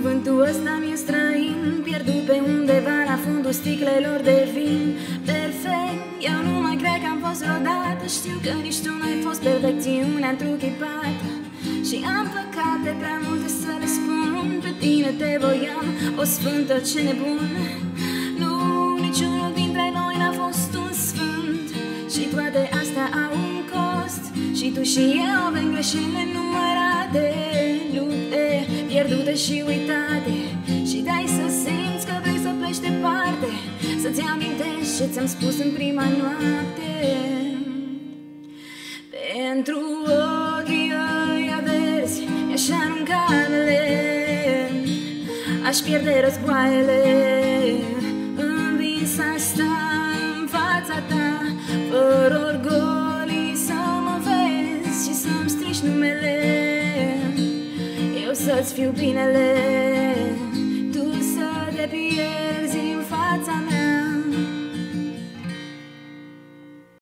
Cuvântul ăsta mi-e străin, pierdut pe undeva la fundul sticlelor de vin. Perfect, eu nu mai cred că am fost vreodată. Știu că nici tu n-ai fost perfecțiunea întruchipată. Și am păcate prea multe să le spun. Pe tine te voiam, o sfântă, ce nebun. Nu, niciunul dintre noi n-a fost un sfânt. Și toate astea au un cost. Și tu și eu avem greșelile numărate, lupte pierdute și uitate. Și dai să simți că vrei să pleci departe, să-ți amintești ce ți-am spus în prima noapte. Pentru ochii ăia verzi mi-aș arunca lemn, aș pierde războaiele. Învins să sta în fața ta, fără orgolii, să mă vezi și să-mi strici numele, eu să-ți fiu binele.